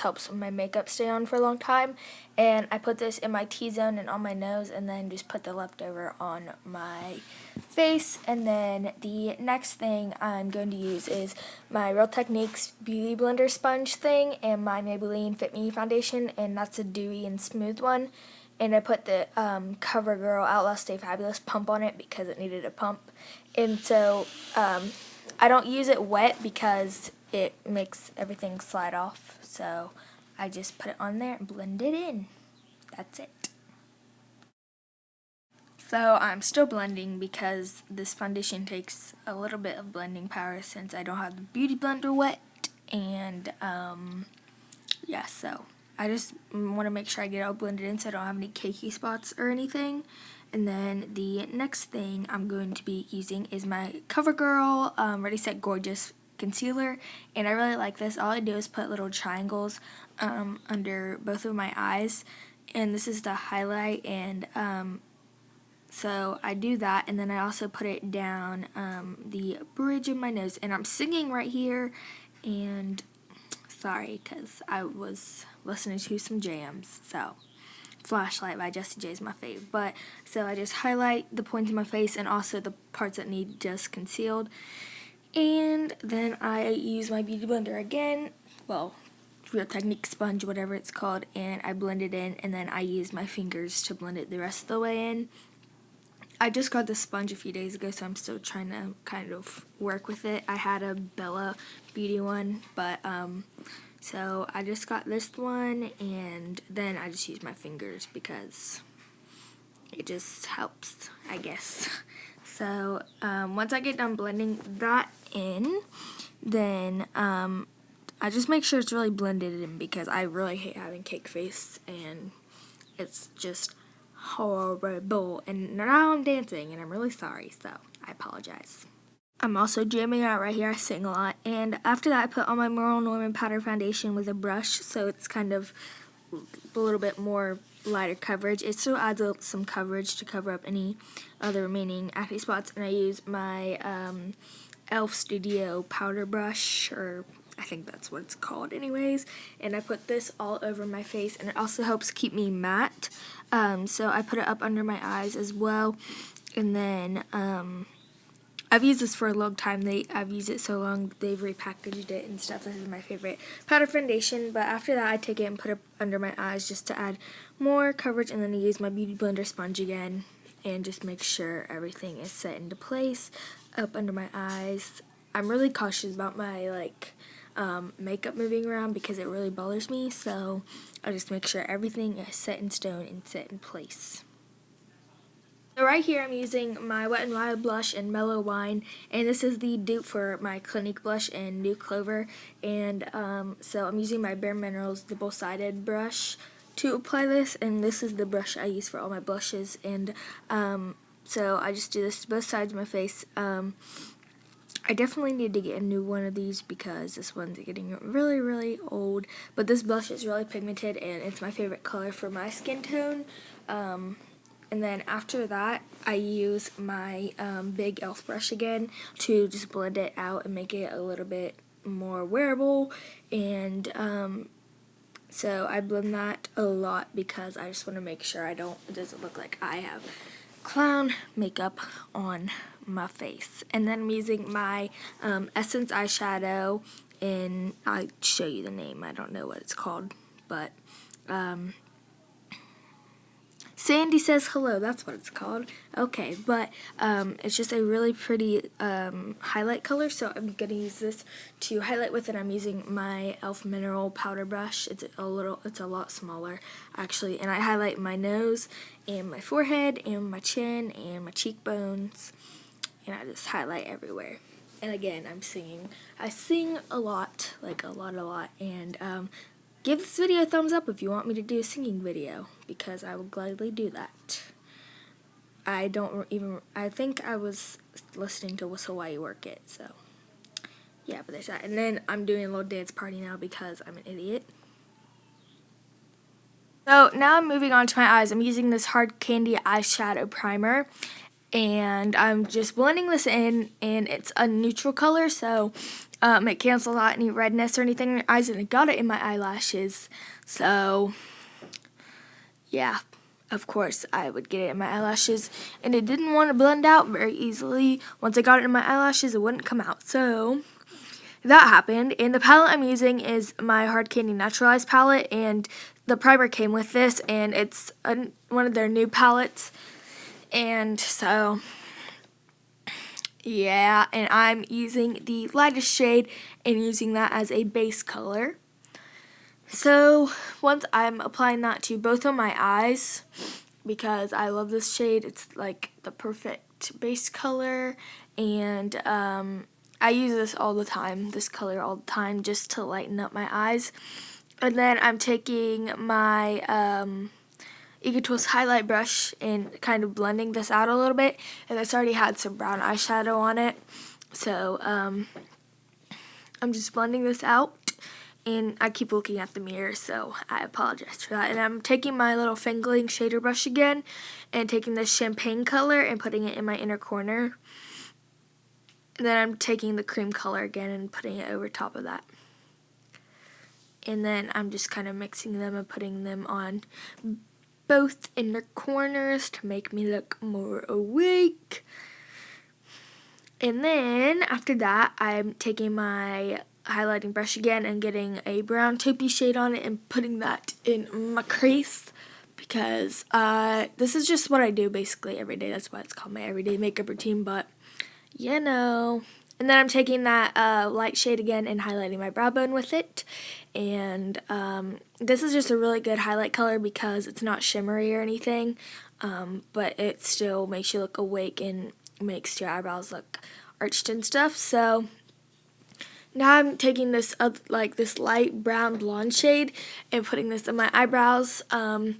helps my makeup stay on for a long time. And I put this in my T-zone and on my nose, and then just put the leftover on my face. And then the next thing I'm going to use is my Real Techniques Beauty Blender sponge thing and my Maybelline Fit Me foundation, and that's a dewy and smooth one. And I put the CoverGirl Outlast Stay Fabulous pump on it because it needed a pump. And so I don't use it wet because it makes everything slide off. So I just put it on there and blend it in. That's it. So I'm still blending because this foundation takes a little bit of blending power since I don't have the Beauty Blender wet. And yeah, so I just want to make sure I get it all blended in so I don't have any cakey spots or anything. And then the next thing I'm going to be using is my CoverGirl Ready Set Gorgeous concealer, and I really like this. All I do is put little triangles under both of my eyes, and this is the highlight, and so I do that, and then I also put it down the bridge of my nose, and I'm singing right here, and sorry, because I was listening to some jams, so Flashlight by Jessie J is my fave. But so I just highlight the points of my face and also the parts that need just concealed. And then I use my Beauty Blender again, well, Real Technique sponge, whatever it's called, and I blend it in, and then I use my fingers to blend it the rest of the way in. I just got this sponge a few days ago, so I'm still trying to kind of work with it. I had a Bella Beauty one, but so I just got this one, and then I just use my fingers because it just helps, I guess. So once I get done blending that in, then I just make sure it's really blended in because I really hate having cake face, and it's just horrible. And now I'm dancing, and I'm really sorry, so I apologize. I'm also jamming out right here. I sing a lot. And after that, I put on my Merle Norman powder foundation with a brush, so it's kind of a little bit more lighter coverage. It still adds some coverage to cover up any other remaining acne spots. And I use my e.l.f. Studio powder brush, or I think that's what it's called anyways. And I put this all over my face, and it also helps keep me matte. So I put it up under my eyes as well. And then I've used this for a long time. I've used it so long they've repackaged it and stuff. This is my favorite powder foundation. But after that, I take it and put it under my eyes just to add more coverage. And then I use my Beauty Blender sponge again and just make sure everything is set into place up under my eyes. I'm really cautious about my makeup moving around because it really bothers me. So I just make sure everything is set in stone and set in place. So right here I'm using my Wet n Wild blush in Mellow Wine, and this is the dupe for my Clinique blush in New Clover. And so I'm using my Bare Minerals double-sided brush to apply this, and this is the brush I use for all my blushes. And so I just do this to both sides of my face. I definitely need to get a new one of these because this one's getting really, really old. But this blush is really pigmented, and it's my favorite color for my skin tone. And then after that, I use my big e.l.f. brush again to just blend it out and make it a little bit more wearable. And so I blend that a lot because I just want to make sure it doesn't look like I have clown makeup on my face. And then I'm using my Essence eyeshadow, and I'll show you the name. I don't know what it's called, but Sandy Says Hello, that's what it's called. Okay, but it's just a really pretty highlight color, so I'm going to use this to highlight with, and I'm using my e.l.f. Mineral Powder Brush. It's a lot smaller, actually, and I highlight my nose and my forehead and my chin and my cheekbones, and I just highlight everywhere. And again, I'm singing. I sing a lot, like a lot, and give this video a thumbs up if you want me to do a singing video, because I will gladly do that. I think I was listening to Whistle While You Work It, so yeah, but there's that. And then I'm doing a little dance party now because I'm an idiot. So now I'm moving on to my eyes. I'm using this Hard Candy eyeshadow primer, and I'm just blending this in, and it's a neutral color, so it cancels out any redness or anything in your eyes, and I got it in my eyelashes. So, yeah, of course I would get it in my eyelashes, and it didn't want to blend out very easily. Once I got it in my eyelashes, it wouldn't come out. So that happened, and the palette I'm using is my Hard Candy Naturalized palette, and the primer came with this, and it's one of their new palettes, and so yeah, and I'm using the lightest shade and using that as a base color. So once I'm applying that to both of my eyes, because I love this shade, it's like the perfect base color, and I use this all the time, this color all the time, just to lighten up my eyes. And then I'm taking my EcoTools highlight brush and kind of blending this out a little bit. And this already had some brown eyeshadow on it, so I'm just blending this out. And I keep looking at the mirror, so I apologize for that. And I'm taking my little fingering shader brush again and taking this champagne color and putting it in my inner corner. And then I'm taking the cream color again and putting it over top of that. And then I'm just kind of mixing them and putting them on both inner corners to make me look more awake. And then after that, I'm taking my highlighting brush again and getting a brown taupey shade on it and putting that in my crease, because this is just what I do basically every day. That's why it's called my everyday makeup routine, but you know. And then I'm taking that light shade again and highlighting my brow bone with it. And this is just a really good highlight color because it's not shimmery or anything, but it still makes you look awake and makes your eyebrows look arched and stuff. So now I'm taking this this light brown blonde shade and putting this in my eyebrows.